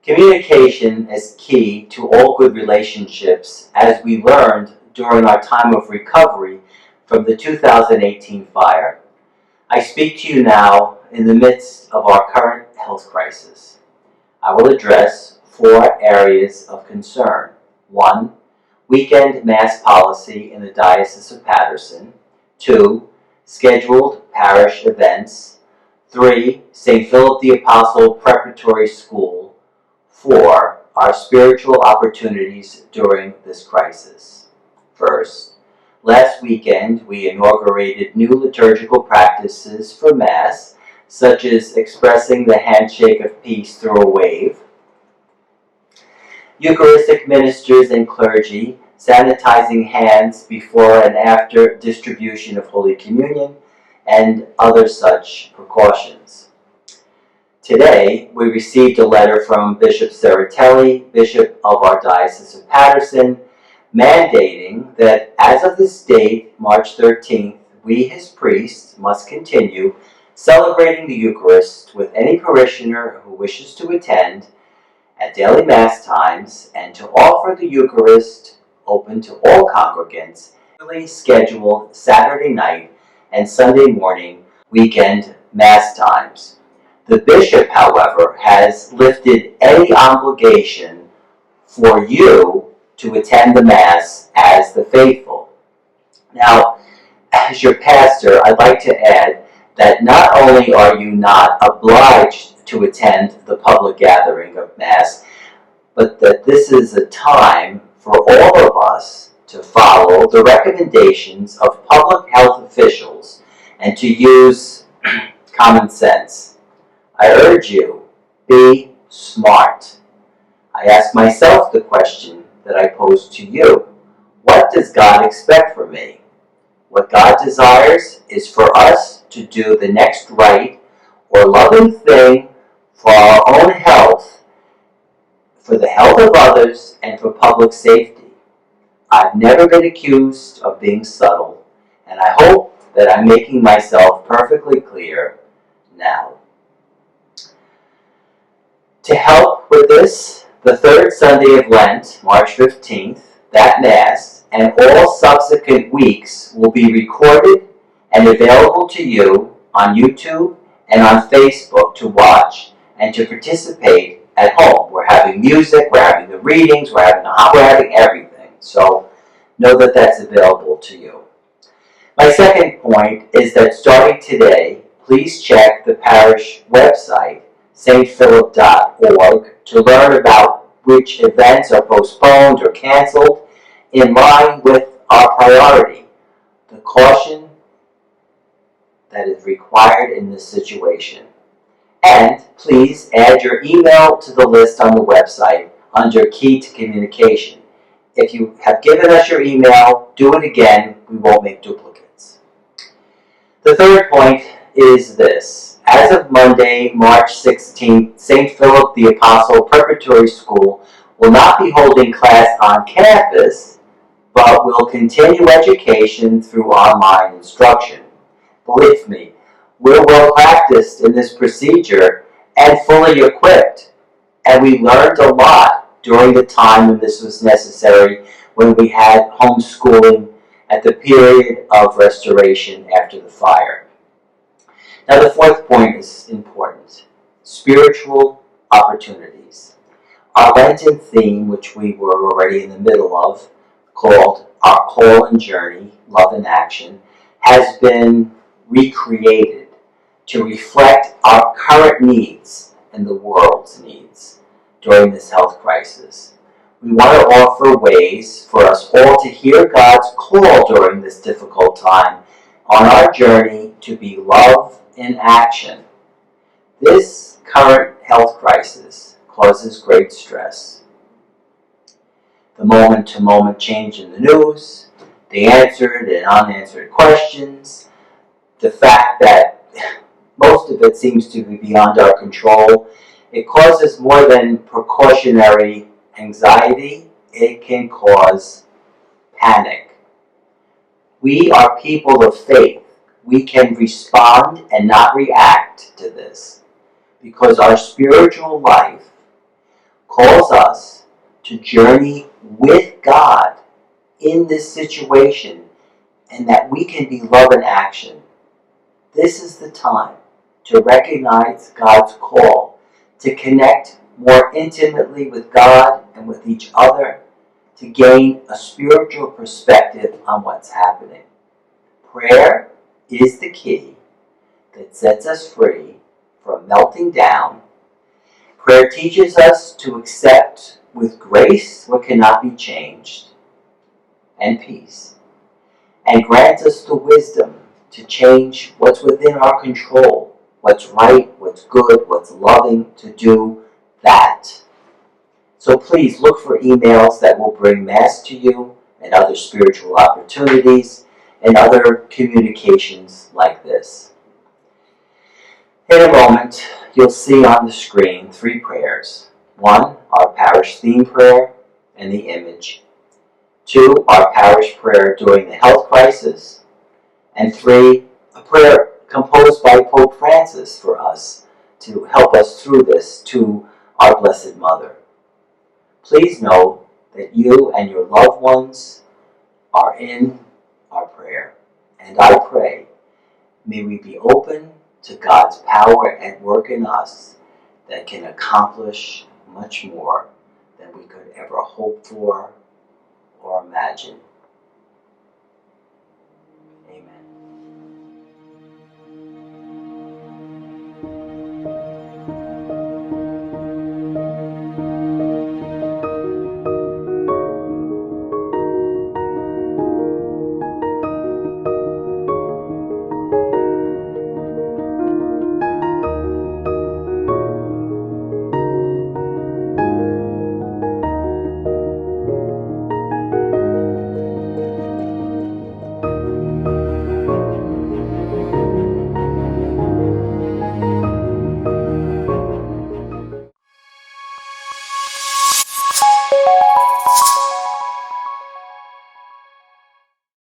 Communication is key to all good relationships, as we learned during our time of recovery from the 2018 fire. I speak to you now in the midst of our current health crisis. I will address 4 areas of concern. 1. Weekend mass policy in the Diocese of Paterson. 2. Scheduled parish events. 3. St. Philip the Apostle Preparatory School. 4. Our spiritual opportunities during this crisis. First, last weekend we inaugurated new liturgical practices for Mass, such as expressing the handshake of peace through a wave, Eucharistic ministers and clergy sanitizing hands before and after distribution of Holy Communion, and other such precautions. Today, we received a letter from Bishop Serratelli, Bishop of our Diocese of Paterson, mandating that as of this date, March 13th, we, his priests, must continue celebrating the Eucharist with any parishioner who wishes to attend at daily Mass times, and to offer the Eucharist open to all congregants, scheduled Saturday night and Sunday morning weekend Mass times. The bishop, however, has lifted any obligation for you to attend the Mass as the faithful. Now, as your pastor, I'd like to add that not only are you not obliged to attend the public gathering of Mass, but that this is a time for all of us to follow the recommendations of public health officials and to use common sense. I urge you, be smart. I ask myself the question that I pose to you. What does God expect from me? What God desires is for us to do the next right or loving thing for our own health, for the health of others, and for public safety. I've never been accused of being subtle, and I hope that I'm making myself perfectly clear now. To help with this, the third Sunday of Lent, March 15th, that Mass, and all subsequent weeks will be recorded and available to you on YouTube and on Facebook to watch and to participate at home. We're having music, we're having the readings, we're having everything. So know that that's available to you. My second point is that starting today, please check the parish website, stphilip.org, to learn about which events are postponed or canceled in line with our priority, the caution that is required in this situation. And please add your email to the list on the website under Key to Communication. If you have given us your email, do it again. We won't make duplicates. The third point is this. As of Monday, March 16th, St. Philip the Apostle Preparatory School will not be holding class on campus, but will continue education through online instruction. Believe me, we're well practiced in this procedure and fully equipped, and we learned a lot during the time when this was necessary, when we had homeschooling at the period of restoration after the fire. Now, the fourth point is important: spiritual opportunities. Our Lenten theme, which we were already in the middle of, called Our Call and Journey, Love in Action, has been recreated to reflect our current needs and the world's needs during this health crisis. We want to offer ways for us all to hear God's call during this difficult time on our journey to be love in action. This current health crisis causes great stress. The moment-to-moment change in the news, the answered and unanswered questions, the fact that most of it seems to be beyond our control, it causes more than precautionary anxiety. It can cause panic. We are people of faith. We can respond and not react to this, because our spiritual life calls us to journey with God in this situation, and that we can be love in action. This is the time to recognize God's call, to connect more intimately with God and with each other, to gain a spiritual perspective on what's happening. Prayer is the key that sets us free from melting down. Prayer teaches us to accept with grace what cannot be changed, and peace, and grants us the wisdom to change what's within our control, what's right, what's good, what's loving, to do that. So please look for emails that will bring Mass to you and other spiritual opportunities and other communications like this. In a moment, you'll see on the screen 3 prayers. 1, our parish theme prayer and the image. 2, our parish prayer during the health crisis. And 3, a prayer composed by Pope Francis for us to help us through this, to our Blessed Mother. Please know that you and your loved ones are in our prayer. And I pray, may we be open to God's power at work in us that can accomplish much more than we could ever hope for or imagine.